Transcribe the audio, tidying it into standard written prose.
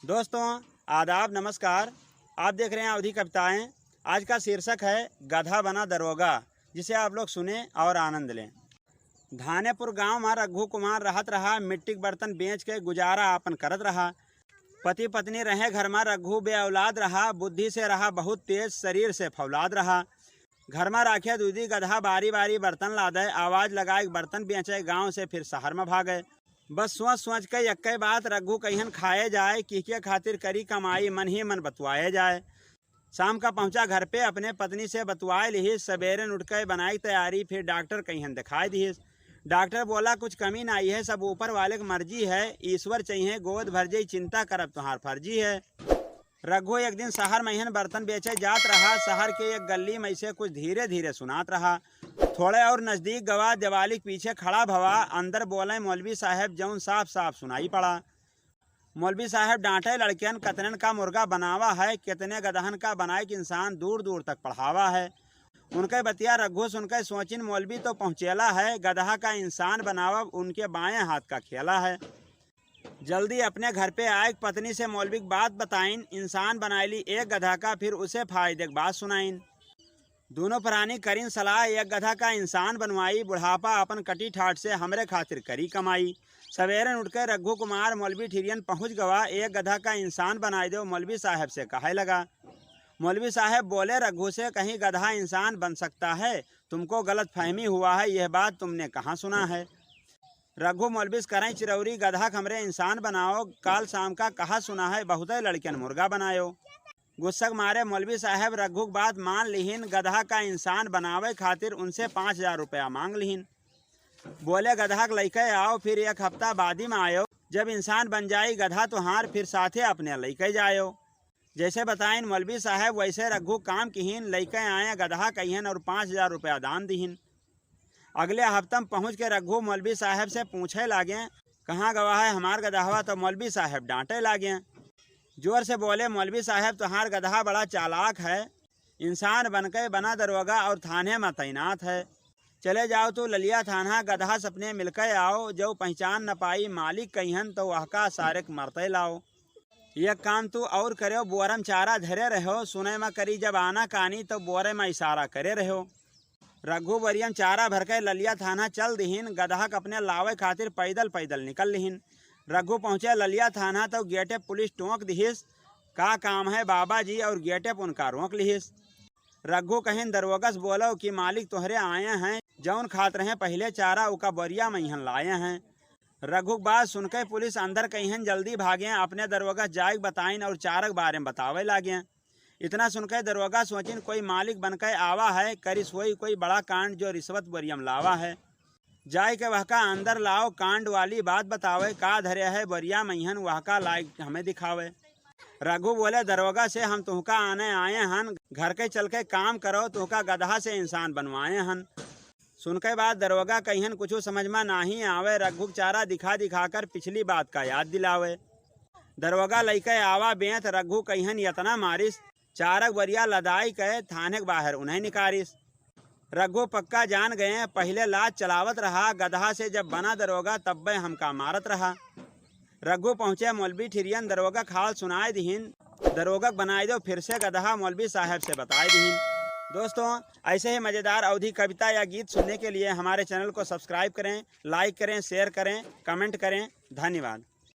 दोस्तों आदाब नमस्कार। आप देख रहे हैं अवधि कविताएं। आज का शीर्षक है गधा बना दरोगा, जिसे आप लोग सुने और आनंद लें। धानेपुर गांव में रघु कुमार रहत रहा, मिट्टी के बर्तन बेच के गुजारा आपन करत रहा। पति पत्नी रहे घर में, रघु बे औलाद रहा, बुद्धि से रहा बहुत तेज, शरीर से फौलाद रहा। घर में राखे दूधी गधा, बारी बारी बर्तन लादे, आवाज लगाए बर्तन बेचे, गांव से फिर शहर में भागे। बस सोच सोच के यक्के बात रघु कहिन खाए जाए, किके खातिर करी कमाई, मन ही मन बतवाए जाए। शाम का पहुंचा घर पे, अपने पत्नी से बतवाए लिहिस, सवेरे उठ के बनाई तैयारी, फिर डॉक्टर कहिन दिखाई दिहिस। डॉक्टर बोला कुछ कमी नहीं है, सब ऊपर वाले की मर्जी है, ईश्वर चाहिए गोद भर जाई, चिंता करब तुम्हार फर्जी है। रघु एक दिन शहर में बर्तन बेचे जात रहा, शहर के एक गली में से कुछ धीरे धीरे सुनात रहा। थोड़े और नजदीक गवा, दिवाली के पीछे खड़ा भवा, अंदर बोले मौलवी साहब, जौन साफ साफ सुनाई पड़ा। मौलवी साहब डांटे लड़कियन, कतनन का मुर्गा बनावा है, कितने गदहन का बनाए कि इंसान दूर दूर तक पढ़ावा है। उनके बतिया रघु सुनकर सोचिन, मौलवी तो पहुँचेला है, गदहा का इंसान बनावा उनके बाएं हाथ का खेला है। जल्दी अपने घर पे आए, पत्नी से मौलवी की बात बताइन, इंसान बनाईली एक गधा का, फिर उसे फायदे की बात सुनाइन। दोनों प्राणी करीन सलाह, एक गधा का इंसान बनवाई, बुढ़ापा अपन कटी ठाट से हमरे खातिर करी कमाई। सवेरे उठकर रघु कुमार मौलवी ठिरियन पहुंच गवा, एक गधा का इंसान बनाई दो, मौलवी साहब से कहे लगा। मौलवी साहब बोले रघु से, कहीं गधा इंसान बन सकता है? तुमको गलत फहमी हुआ है, यह बात तुमने कहाँ सुना है? रघु मौलवी करें चिरौरी, गधा हमरे इंसान बनाओ, काल शाम का कहा सुना है, बहुत लड़कियन मुर्गा बनायो। गुस्सा मारे मौलवी साहब रघु की बात मान लिहिन, गधा का इंसान बनावे खातिर उनसे 5,000 रुपया मांग लिहिन। बोले गधा के लइके आओ, फिर एक हफ्ता बादी में आयो, जब इंसान बन जाई गधा तो हार, फिर साथे अपने लइके जायो। जैसे बताइन मौलवी साहब वैसे रघु काम किहिन, लइके आए गधा कहिन और 5,000 रुपया दान दिहिन। अगले हफ्ता में पहुँच के रघु मौलवी साहब से पूछे लागे, कहाँ गवा है हमार गधावा? तो मौलवी साहब डांटे लागे, जोर से बोले, मौलवी साहब तुम्हार गधा बड़ा चालाक है, इंसान बनके बना दरोगा और थाने में तैनात है। चले जाओ तो ललिया थाना, गधा सपने मिलकर आओ, जो पहचान न पाई मालिक कहिन तो वह का सारे मरते लाओ। यह काम तू और करो, बोरम चारा धरे रहो, सुने में करी जब आना कानी तो बोरे में इशारा करे रहो। रघु बरियम चारा भर के ललिया थाना चल दिहिन, गधा अपने लावे खातिर पैदल पैदल निकल लिहिन। रघु पहुँचे ललिया थाना तो गेटे पुलिस टोंक दिहिस, का काम है बाबा जी, और गेटे उनका रोक लिहिस। रघु कहिन दरोगस बोलो कि मालिक तोहरे आए हैं, जौन खात रहे पहले चारा उका बोरिया में यहाँ लाए हैं। रघु बात सुनकर पुलिस अंदर कहिन जल्दी भागे, अपने दरोगस जाए बताइन और चारा के बारे में बतावे लागे। इतना सुनकर दरोगा सोचिन, कोई मालिक बनकर आवा है, करी सोई कोई बड़ा कांड जो रिश्वत बोरियम लावा है। जाय के वह का अंदर लाओ, कांड वाली बात बतावे, का धरे है बोरिया महिन, वह का लायक हमें दिखावे। रघु बोले दरोगा से, हम तुहका आने आए हन, घर के चल के काम करो, तुहका गधा से इंसान बनवाए हन। सुनके बाद दरोगा कहिन कुछ समझ में नहीं आवे, रघु चारा दिखा दिखाकर पिछली बात का याद दिलावे। दरोगा लइके आवा बेंत, रघु कहिन यतना मारिस, चारक बरिया लदाई के थाने के बाहर उन्हें निकारिस। रघु पक्का जान गए, पहले लाज चलावत रहा, गधा से जब बना दरोगा तब वह हमका मारत रहा। रघु पहुँचे मौलवी ठिरियन, दरोगा खाल सुनाए दिहिन, दरोगा बनाए दो फिर से गधा, मौलवी साहब से बताए दिहिन। दोस्तों ऐसे ही मज़ेदार अवधि कविता या गीत सुनने के लिए हमारे चैनल को सब्सक्राइब करें, लाइक करें, शेयर करें, कमेंट करें। धन्यवाद।